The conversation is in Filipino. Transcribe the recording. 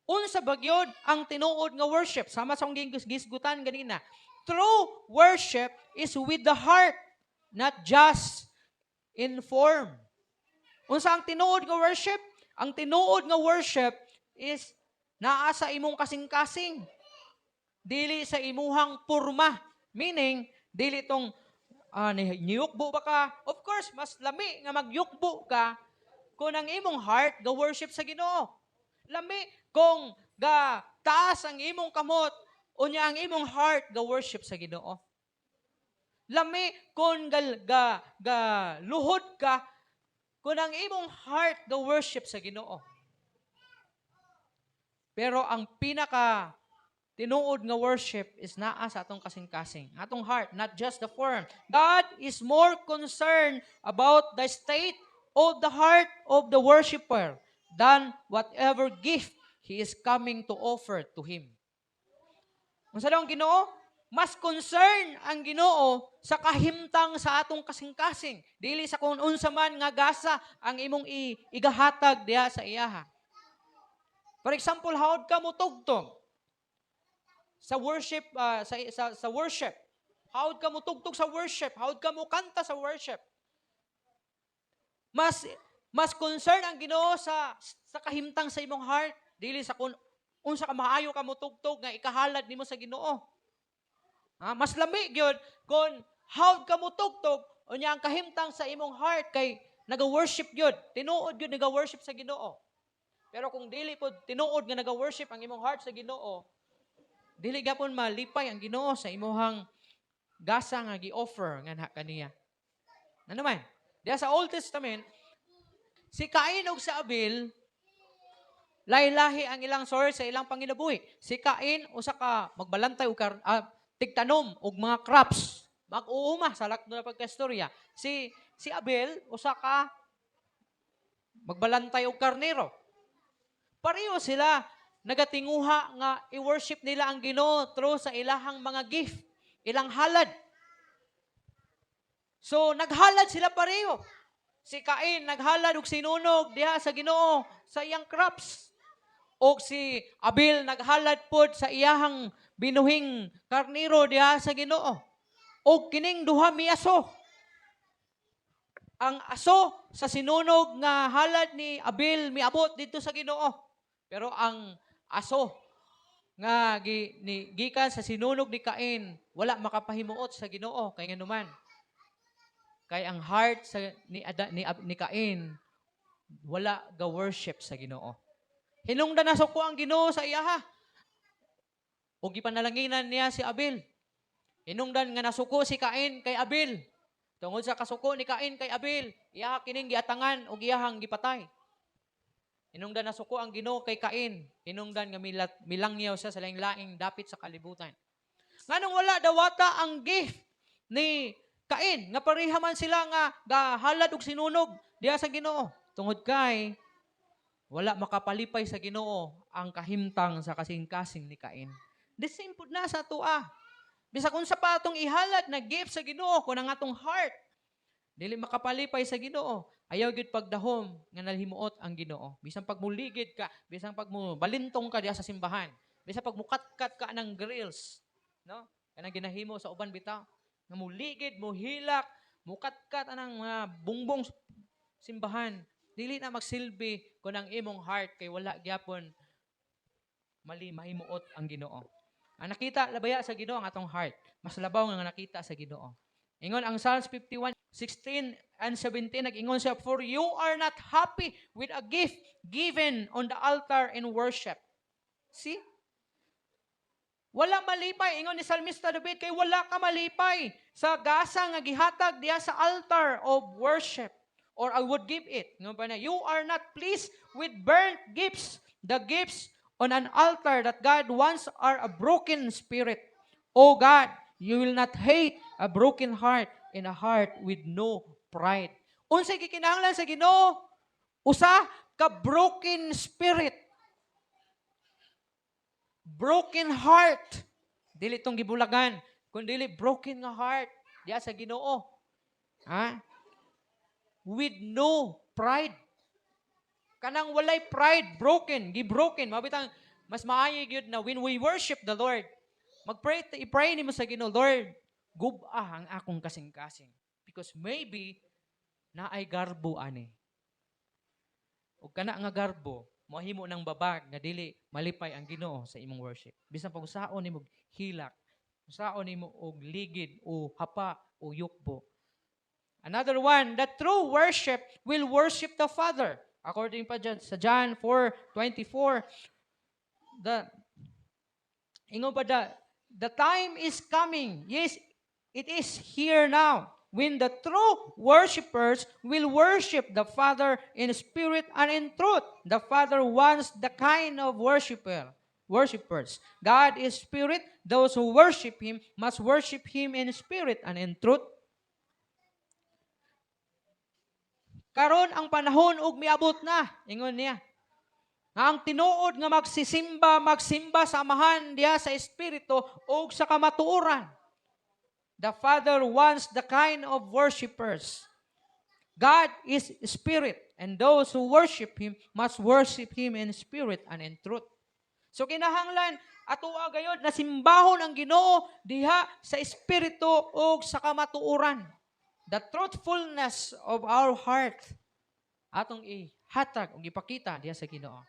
Unsa bagyod ang tinuod nga worship? Sama sa akong gisgutan ganina. True worship is with the heart, not just in form. Unsa ang tinuod nga worship? Ang tinuod nga worship is naa sa imong kasing-kasing. Dili sa imuhang porma. Meaning, dili tong niyukbo ba ka? Of course, mas lami nga magyukbo ka kung ang imong heart ga worship sa Ginoo. Lami kung ga taas ang imong kamot unya ang imong heart ga worship sa Ginoo. Lami kung ga luhod ka kung ang imong heart ga worship sa Ginoo. Pero ang pinaka tinuod nga worship is naa sa atong kasing-kasing. Atong heart, not just the form. God is more concerned about the state of the heart of the worshiper than whatever gift He is coming to offer to Him. Unsa daw ang Ginoo? Mas concern ang Ginoo sa kahimtang sa atong kasing-kasing. Dili sa kung unsa man nga gasa ang imong igahatag diha sa iyaha. For example, hawd ka mo tugtog sa worship, sa worship. Hawd ka mo tugtog sa worship. Hawd ka mo kanta sa worship. Mas concern ang Ginoo sa kahimtang sa imong heart, dili sa kung unsa ka maayo ka mo tugtog nga ikahalad nimo sa Ginoo. Mas lami gyud kung hawd ka mo tugtog unya ang kahimtang sa imong heart kay naga-worship gyud, tinuod gyud naga-worship sa Ginoo. Pero kung dili pod tinuod nga naga-worship ang imong heart sa Ginoo, dili gapon malipay ang Ginoo sa imong gasa nga gi-offer nga kaniya. Ano man? Diya sa Old Testament, si Cain ug si Abel, lahi-lahi ang ilang source sa ilang panginabuhi. Si Cain, usa ka magbalantay og tigtanom og mga crops. Mag-uuma sa lakdo na pagkastorya. Si Abel, usa ka magbalantay og karnero. Pareho sila nagatinguha nga i-worship nila ang Ginoo through sa ilahang mga gift, ilang halad. So, naghalad sila pareho. Si Cain, naghalad og sinunog diha sa Ginoo sa iyang crops. O si Abel, naghalad pod sa iyahang binuhing karniro diha sa Ginoo. O kining duha miaso. Ang aso sa sinunog nga halad ni Abel miabot dito sa Ginoo. Pero ang aso nga gikan sa sinunog ni Cain, wala makapahimuot sa Ginoo kay nganuman. Kay ang heart ni Cain wala ga worship sa Ginoo. Hinungdan na suko ang Ginoo sa iyaha. O gipanalanginan niya si Abel. Hinungdan nga nasuko si Cain kay Abel. Tungod sa kasuko ni Cain kay Abel, iyaha kining giatangan o iyahang gipatay. Hinungdan na suko ang Ginoo kay Cain. Hinungdan nga milangyaw siya sa laing-laing dapit sa kalibutan. Nganong wala dawata ang gift ni Cain nga pareha man sila nga gahalad og sinunog diha sa Ginoo. Tungod kay wala makapalipay sa Ginoo ang kahimtang sa kasing-kasing ni Cain. The same pud na sa tua. Bisag unsa pa atong ihalad na gift sa Ginoo kun ang atong heart dili makapalipay sa Ginoo, ayaw gid pagdahom nga nalhimuot ang Ginoo. Bisan pag muligid ka, bisan pag mo balintong ka diha sa simbahan, bisan pag mukat-kat ka ng grills, no? Kanang ginahimo sa uban bitaw, nga muligid, muhilak, mukat-kat anang mga bungbong simbahan, dili na magsilbi kun ang imong heart kay wala gyapon mali mahimuot ang Ginoo. Ang nakita labaya sa Ginoo ang atong heart, mas labaw nga nakita sa Ginoo. Ingon ang Psalms 51:16 and 17, nag-ingon siya, "For you are not happy with a gift given on the altar in worship." See? Wala malipay. Ingon ni Salmista David, kay wala ka malipay sa gasa nga gihatag diha sa altar of worship. Or I would give it. Ingon pa na, "You are not pleased with burnt gifts. The gifts on an altar that God wants are a broken spirit. O God, you will not hate a broken heart and a heart with no pride." Unsay gikinahanglan sa Ginoo? Usa ka broken spirit. Broken heart. Dili tong gibulagan, kundi broken nga heart diya sa Ginoo. With no pride. Kanang walay pride, broken, gibroken. Mabitang Mas maayo gyud na when we worship the Lord, i-pray nimo sa Ginoo, Lord, gub-a ang akong kasing-kasing. Because maybe naay garbo ani. Ug kana nga garbo, mahimo ng babag nga dili malipay ang Ginoo sa imong worship. Bisan pag usaon nimo hilak, usaon nimo og ligid o hapa o yukbo. Another one, the true worship will worship the Father. According pa dyan, sa John 4:24, ingon pa the time is coming. Yes, it is here now. When the true worshipers will worship the Father in spirit and in truth. The Father wants the kind of worshipers. God is spirit. Those who worship Him must worship Him in spirit and in truth. Karon ang panahon ug miabot na, ingon niya. Ang tinuod nga magsimba samahan diha sa espiritu ug sa kamatuoran. The Father wants the kind of worshipers. God is spirit, and those who worship Him must worship Him in spirit and in truth. So kinahanglan atoa gayud na simbahon ang Ginoo diha sa espiritu ug sa kamatuoran. The truthfulness of our heart atong ihatag ug ipakita diha sa Ginoo.